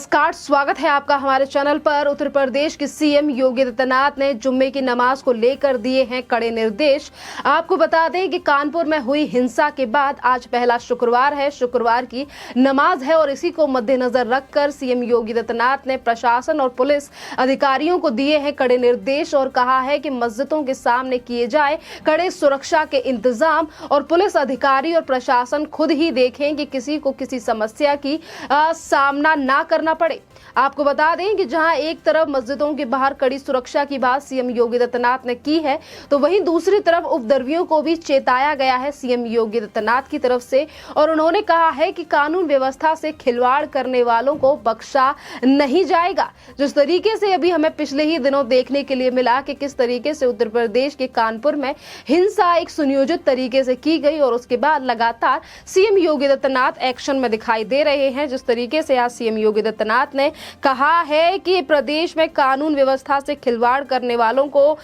नमस्कार, स्वागत है आपका हमारे चैनल पर। उत्तर प्रदेश के सीएम योगी आदित्यनाथ ने जुम्मे की नमाज को लेकर दिए हैं कड़े निर्देश। आपको बता दें कि कानपुर में हुई हिंसा के बाद आज पहला शुक्रवार है, शुक्रवार की नमाज है और इसी को मद्देनजर रखकर सीएम योगी आदित्यनाथ ने प्रशासन और पुलिस अधिकारियों को दिए हैं कड़े निर्देश और कहा है कि मस्जिदों के सामने किए जाए कड़े सुरक्षा के इंतजाम और पुलिस अधिकारी और प्रशासन खुद ही देखें कि किसी को किसी समस्या की सामना ना करना पड़े। आपको बता दें कि जहां एक तरफ मस्जिदों के बाहर कड़ी सुरक्षा की बात सीएम योगी आदित्यनाथ ने की है, तो वहीं दूसरी तरफ उपद्रवियों को भी चेताया गया है सीएम योगी आदित्यनाथ की तरफ से और उन्होंने कहा है कि कानून व्यवस्था से खिलवाड़ करने वालों को बख्शा नहीं जाएगा। जिस तरीके से अभी हमें पिछले ही दिनों देखने के लिए मिला कि किस तरीके से उत्तर प्रदेश के कानपुर में हिंसा एक सुनियोजित तरीके से की गई और उसके बाद लगातार सीएम योगी आदित्यनाथ एक्शन में दिखाई दे रहे हैं। जिस तरीके से आज सीएम योगी आदित्यनाथ ने कहा है कि प्रदेश में कानून व्यवस्था से खिलवाड़ करने वालों को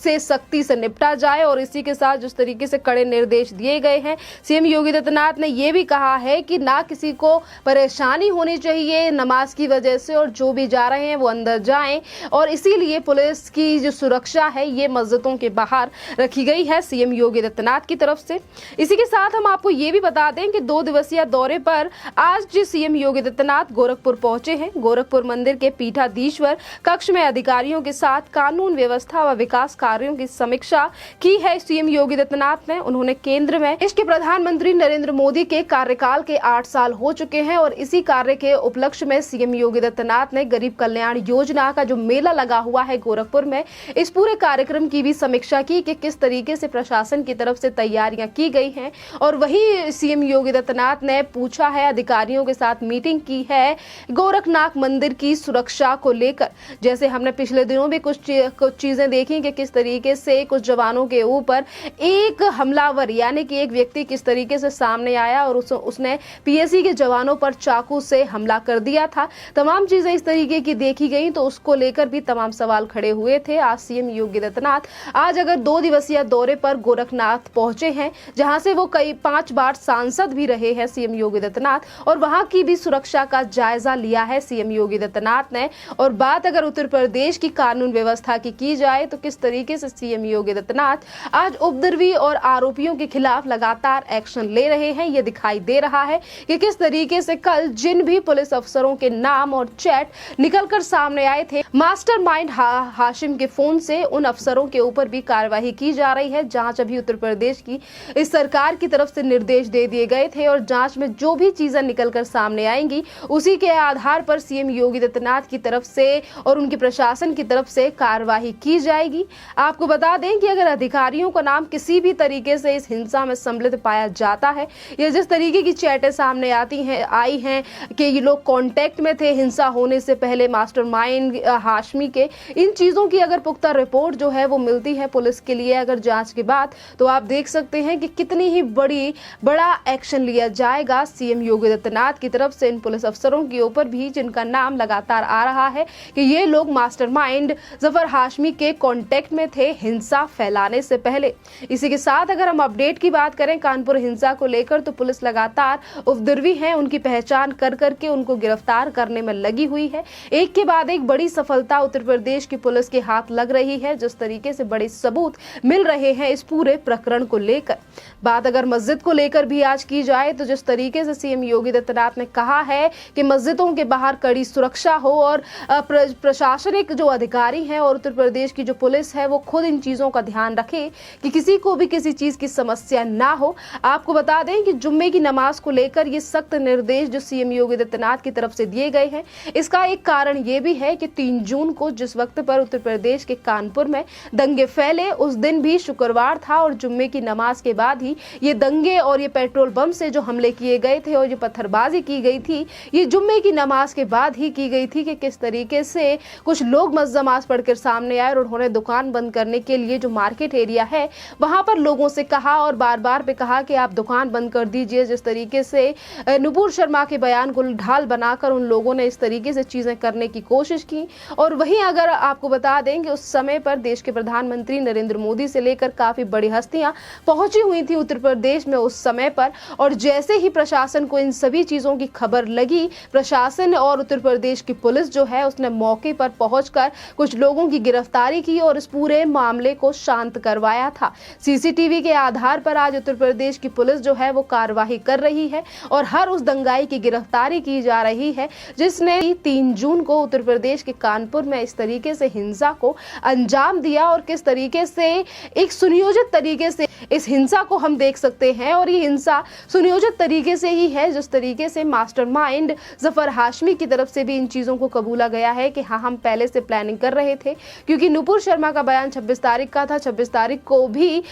से सख्ती से निपटा जाए और इसी के साथ जिस तरीके से कड़े निर्देश दिए गए हैं, सीएम योगी आदित्यनाथ ने यह भी कहा है कि ना किसी को परेशानी होनी चाहिए नमाज की वजह से और जो भी जा रहे हैं वो अंदर जाएं और इसीलिए पुलिस की जो सुरक्षा है ये मस्जिदों के बाहर रखी गई है सीएम योगी आदित्यनाथ की तरफ से। इसी के साथ हम आपको ये भी बता दें कि 2 दिवसीय दौरे पर आज सीएम योगी आदित्यनाथ गोरखपुर पहुंचे हैं। गोरखपुर मंदिर के पीठाधीश्वर कक्ष में अधिकारियों के साथ कानून व्यवस्था व विकास कार्यों की समीक्षा की है सीएम योगी आदित्यनाथ ने। उन्होंने केंद्र में देश के प्रधानमंत्री नरेंद्र मोदी के कार्यकाल के 8 साल हो चुके हैं और इसी कार्य के उपलक्ष्य में सीएम योगी आदित्यनाथ ने गरीब कल्याण योजना का जो मेला लगा हुआ है गोरखपुर में, इस पूरे कार्यक्रम की भी समीक्षा की कि किस तरीके से प्रशासन की तरफ से तैयारियां की गई हैं और वही सीएम योगी आदित्यनाथ ने पूछा है, अधिकारियों के साथ मीटिंग की है गोरखनाथ मंदिर की सुरक्षा को लेकर। जैसे हमने पिछले दिनों भी कुछ चीजें देखी कि किस तरीके से कुछ जवानों के ऊपर एक हमलावर यानी कि एक व्यक्ति किस तरीके से सामने आया और उसने पीएसी के जवानों पर चाकू से हमला कर दिया था। तमाम चीजें इस तरीके की देखी गई तो उसको लेकर भी तमाम सवाल खड़े हुए थे। आज सीएम योगी आदित्यनाथ आज अगर 2 दिवसीय दौरे पर गोरखनाथ पहुंचे हैं, जहां से वो कई 5 बार सांसद भी रहे हैं सीएम योगी आदित्यनाथ और वहां की भी सुरक्षा का जायजा लिया है सीएम योगी आदित्यनाथ ने। और बात अगर उत्तर प्रदेश की कानून व्यवस्था की जाए तो किस तरीके से सीएम योगी आदित्यनाथ आज उपद्रवी और आरोपियों के खिलाफ लगातार एक्शन ले रहे हैं, ये दिखाई दे रहा है कि किस तरीके से कल जिन भी पुलिस अफसरों के नाम और चैट निकलकर सामने आए थे, मास्टरमाइंड हाशिम के फोन से उन अफसरों के ऊपर भी कार्यवाही की जा रही है। जांच अभी उत्तर प्रदेश की इस सरकार की तरफ से निर्देश दे दिए गए थे और जांच में जो भी चीजें निकलकर सामने आएंगी उसी के आधार पर सीएम योगी आदित्यनाथ की तरफ से और उनके प्रशासन की तरफ से कार्यवाही की जाएगी। आपको बता दें कि अगर अधिकारियों का नाम किसी भी तरीके से इस हिंसा में सम्मिलित पाया जाता है या जिस तरीके की चैटें सामने आई हैं कि ये लोग कांटेक्ट में थे हिंसा होने से पहले मास्टरमाइंड हाशमी के, इन चीजों की अगर पुख्ता रिपोर्ट जो है वो मिलती है पुलिस के लिए अगर जांच के बाद, तो आप देख सकते हैं कि कितनी ही बड़ा एक्शन लिया जाएगा सीएम योगी आदित्यनाथ की तरफ से इन पुलिस अफसरों के ऊपर भी जिनका नाम लगातार आ रहा है कि ये लोग मास्टरमाइंड जफर हाशमी के कांटेक्ट में थे हिंसा फैलाने से पहले। इसी के साथ अगर हम अपडेट की बात करें कानपुर हिंसा को लेकर, तो पुलिस लगातार उपद्रवी हैं उनकी पहचान कर करके उनको गिरफ्तार करने में लगी हुई है। एक के बाद एक बड़ी सफलता उत्तर प्रदेश की पुलिस के हाथ लग रही है, जिस तरीके से बड़े सबूत मिल रहे हैं इस पूरे प्रकरण को लेकर। बात अगर मस्जिद को लेकर भी आज की जाए तो जिस तरीके से सीएम योगी आदित्यनाथ ने कहा है कि मस्जिदों के बाहर कड़ी सुरक्षा हो और प्रशासनिक जो अधिकारी हैं और उत्तर प्रदेश की जो पुलिस है वो खुद इन चीजों का ध्यान रखे कि किसी को भी किसी चीज की समस्या ना हो। आपको बता दें कि जुम्मे की नमाज को लेकर ये सख्त निर्देश जो सीएम योगी आदित्यनाथ की तरफ से दिए गए हैं, इसका एक कारण ये भी है कि 3 जून को जिस वक्त पर उत्तर प्रदेश के कानपुर में दंगे फैले उस दिन भी शुक्रवार था और जुम्मे की नमाज के बाद ही ये दंगे और ये पेट्रोल बम से जो हमले किए गए थे और ये पत्थरबाजी की गई थी, ये जुम्मे की नमाज के बाद ही की गई थी कि किस तरीके से कुछ लोग नमाज पढ़कर सामने आए और उन्होंने दुकान बंद बंद करने के लिए जो मार्केट एरिया है वहां पर लोगों से कहा और बार बार पे कहा कि आप दुकान बंद कर दीजिए। जिस तरीके से नुपुर शर्मा के बयान को ढाल बनाकर उन लोगों ने इस तरीके से चीजें करने की कोशिश की। और वहीं अगर आपको बता दें कि उस समय पर देश के प्रधानमंत्री नरेंद्र मोदी से लेकर काफी बड़ी हस्तियां पहुंची हुई थी उत्तर प्रदेश में उस समय पर, और जैसे ही प्रशासन को इन सभी चीजों की खबर लगी, प्रशासन और उत्तर प्रदेश की पुलिस जो है उसने मौके पर पहुंचकर कुछ लोगों की गिरफ्तारी की और इस पूरे मामले को शांत करवाया था। सीसीटीवी के आधार पर आज उत्तर प्रदेश की पुलिस जो है वो कार्यवाही कर रही है और हर उस दंगाई की गिरफ्तारी की जा रही है जिसने 3 जून को उत्तर प्रदेश के कानपुर में इस तरीके से हिंसा को अंजाम दिया। और किस तरीके से एक सुनियोजित तरीके से इस हिंसा को हम देख सकते हैं, और ये हिंसा सुनियोजित तरीके से ही है जिस तरीके से मास्टरमाइंड जफर हाशमी की तरफ से भी इन चीजों को कबूला गया है कि हाँ, हम पहले से प्लानिंग कर रहे थे। क्योंकि नुपुर शर्मा का बयान 26 तारीख का था, 26 तारीख को भी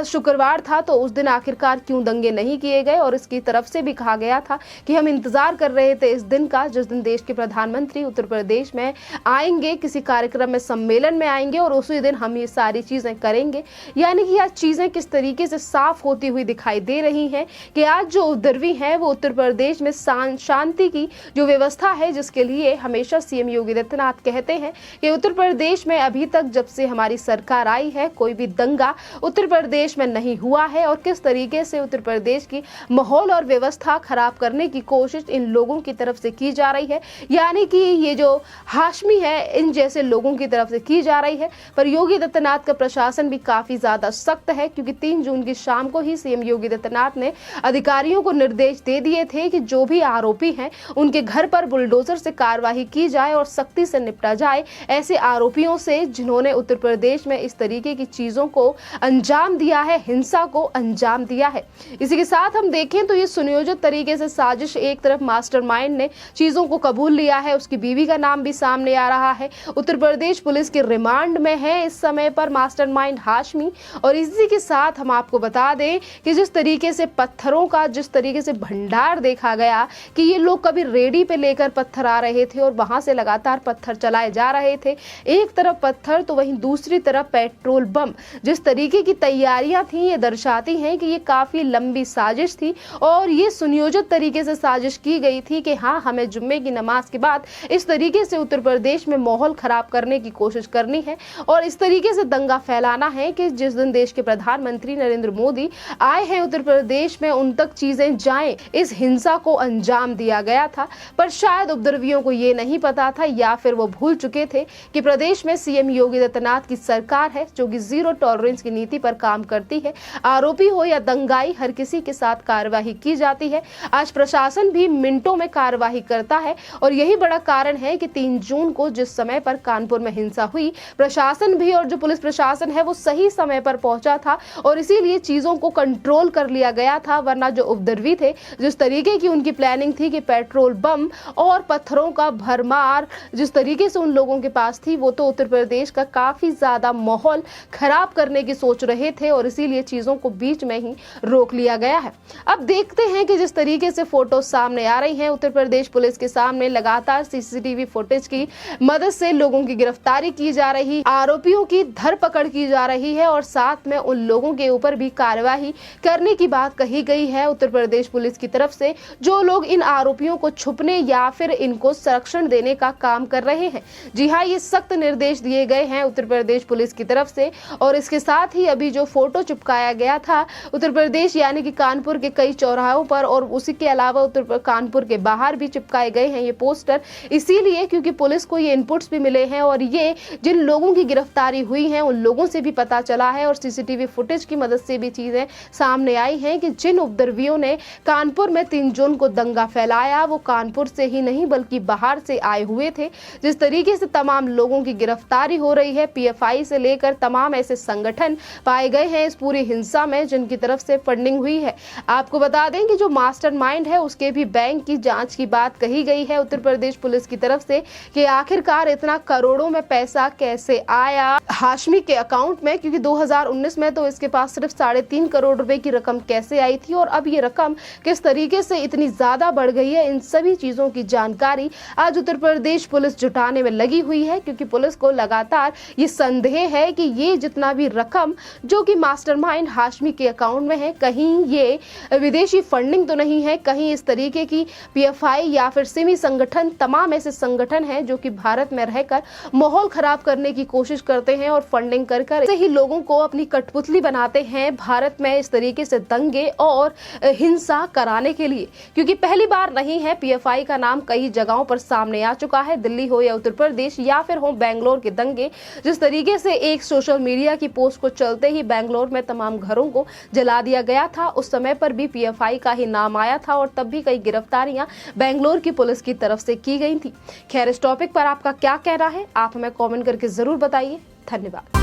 शुक्रवार था, तो उस दिन आखिरकार क्यों दंगे नहीं किए गए। और इसकी तरफ से भी कहा गया था कि हम इंतजार कर रहे थे इस दिन का जिस दिन देश के प्रधानमंत्री उत्तर प्रदेश में आएंगे, किसी कार्यक्रम में, सम्मेलन में आएंगे और उसी दिन हम ये सारी चीजें करेंगे। यानी कि आज चीजें किस तरीके से साफ होती हुई दिखाई दे रही हैं कि आज जो उपद्रवी है वो उत्तर प्रदेश में शांति की जो व्यवस्था है, जिसके लिए हमेशा सीएम योगी आदित्यनाथ कहते हैं कि उत्तर प्रदेश में अभी तक जब से हमारी सरकार आई है कोई भी दंगा उत्तर प्रदेश में नहीं हुआ है। और किस तरीके से उत्तर प्रदेश की माहौल और व्यवस्था खराब करने की कोशिश इन लोगों की तरफ से की जा रही है, यानी कि ये जो हाशमी है इन जैसे लोगों की तरफ से की जा रही है। पर योगी आदित्यनाथ का प्रशासन भी काफी ज्यादा सख्त है, क्योंकि 3 जून की शाम को ही सीएम योगी आदित्यनाथ ने अधिकारियों को निर्देश दे दिए थे कि जो भी आरोपी हैं उनके घर पर बुलडोजर से कार्यवाही की जाए और सख्ती से निपटा जाए ऐसे आरोपियों से जिन्होंने उत्तर प्रदेश में इस तरीके की चीजों को अंजाम दिया है, हिंसा को अंजाम दिया है। इसी के साथ हम देखें तो ये सुनियोजित तरीके से साजिश, एक तरफ मास्टरमाइंड ने चीजों को कबूल लिया है, उसकी बीवी का नाम भी सामने आ रहा है। उत्तर प्रदेश पुलिस के रिमांड में है इस समय पर मास्टरमाइंड हाशमी। और इसी के साथ हम आपको बता दें कि जिस तरीके से पत्थरों का जिस तरीके से भंडार देखा गया कि ये लोग कभी रेडी पे लेकर पत्थर आ रहे थे और वहां से लगातार पत्थर चलाए जा रहे थे, एक तरफ पत्थर तो वहीं दूसरी तरफ पेट्रोल बम। जिस तरीके की तैयारियां थी ये दर्शाती हैं कि ये काफी लंबी साजिश थी और ये सुनियोजित तरीके से साजिश की गई थी कि हाँ, हमें जुम्मे की नमाज के बाद इस तरीके से उत्तर प्रदेश में माहौल खराब करने की कोशिश करनी है और इस तरीके से दंगा फैलाना है कि जिस दिन देश के प्रधानमंत्री नरेंद्र मोदी आए हैं उत्तर प्रदेश में उन तक चीजें जाएं। इस हिंसा को अंजाम दिया गया था, पर शायद उपद्रवियों को ये नहीं पता था या फिर वो भूल चुके थे कि प्रदेश में सीएम योगी आदित्यनाथ की सरकार है जो कि जीरो टॉलरेंस की नीति पर काम करती है। आरोपी हो या दंगाई, हर किसी के साथ कार्यवाही की जाती है। आज प्रशासन भी मिनटों में कार्यवाही करता है और यही बड़ा कारण है कि 3 जून को जिस समय पर कानपुर में हिंसा हुई, प्रशासन भी और जो पुलिस प्रशासन है वो सही समय पर पहुंचा था और इसीलिए चीजों को कंट्रोल कर लिया गया था। वरना जो उपद्रवी थे, जिस तरीके की उनकी प्लानिंग थी कि पेट्रोल बम और पत्थरों का भरमार जिस तरीके से उन लोगों के पास थी, वो तो उत्तर प्रदेश का काफी ज्यादा माहौल खराब करने की सोच रहे थे और इसीलिए चीजों को बीच में ही रोक लिया गया है। अब देखते हैं कि जिस तरीके से फोटो सामने आ रही हैं, उत्तर प्रदेश पुलिस के सामने लगातार सीसीटीवी फुटेज की मदद से लोगों की गिरफ्तारी की जा रही, आरोपियों की धरपकड़ की जा रही है और साथ में उन लोगों के ऊपर भी कार्यवाही करने की बात कही गई है उत्तर प्रदेश पुलिस की तरफ से, जो लोग इन आरोपियों को छुपने या फिर इनको संरक्षण देने का काम कर रहे हैं। जी हाँ, ये सख्त निर्देश दिए गए हैं उत्तर प्रदेश पुलिस की तरफ से। और इसके साथ ही अभी जो फोटो चिपकाया गया था उत्तर प्रदेश यानी कि कानपुर के कई चौराहों पर और उसी के अलावा उत्तर कानपुर के बाहर भी चिपकाए गए हैं ये पोस्टर, इसीलिए क्योंकि पुलिस को ये इनपुट्स भी मिले हैं और ये जिन लोगों की गिरफ्तारी हुई है उन लोगों से भी पता चला है और सीसीटीवी फुटेज की मदद से भी चीजें सामने आई हैं कि जिन उपद्रवियों ने कानपुर में 3 जून को दंगा फैलाया वो कानपुर से ही नहीं बल्कि बाहर से आए हुए थे। जिस तरीके से तमाम लोगों की गिरफ्तारी हो रही है, पीएफआई से लेकर तमाम ऐसे संगठन पाए गए हैं इस पूरी हिंसा में जिनकी तरफ से फंडिंग हुई है। आपको बता दें कि जो मास्टरमाइंड है उसके भी बैंक की जांच की बात कही गई है उत्तर प्रदेश पुलिस की तरफ से कि आखिरकार इतना करोड़ों में पैसा कैसे आया हाशमी के अकाउंट में, क्योंकि 2019 में तो इसके पास सिर्फ 3.5 करोड़ रुपए की रकम कैसे आई थी और अब ये रकम किस तरीके से इतनी ज्यादा बढ़ गई है। इन सभी चीजों की जानकारी आज उत्तर प्रदेश पुलिस जुटाने में लगी हुई है, क्योंकि पुलिस को लगातार ये संदेह है कि ये जितना भी रकम जो कि मास्टरमाइंड हाशमी के अकाउंट में है, कहीं ये विदेशी फंडिंग तो नहीं है, कहीं इस तरीके की पीएफआई या फिर सिमी संगठन, तमाम ऐसे संगठन हैं जो कि भारत में रहकर माहौल खराब करने की कोशिश करते हैं और फंडिंग कर कर ऐसे ही लोगों को अपनी कठपुतली बनाते हैं भारत में इस तरीके से दंगे और हिंसा कराने के लिए। क्योंकि पहली बार नहीं है, पीएफआई का नाम कई जगहों पर सामने आ चुका है, दिल्ली हो या उत्तर प्रदेश या फिर हो बेंगलोर के दंगे। जिस तरीके से एक सोशल मीडिया की पोस्ट को चलते ही बेंगलोर में तमाम घरों को जला दिया गया था, उस समय पर भी पीएफआई का ही नाम आया था और तब भी कई गिरफ्तारियां बेंगलोर की पुलिस की तरफ से की गई थी। खैर, इस टॉपिक पर आपका क्या कहना है, आप हमें कमेंट करके जरूर बताइए। धन्यवाद।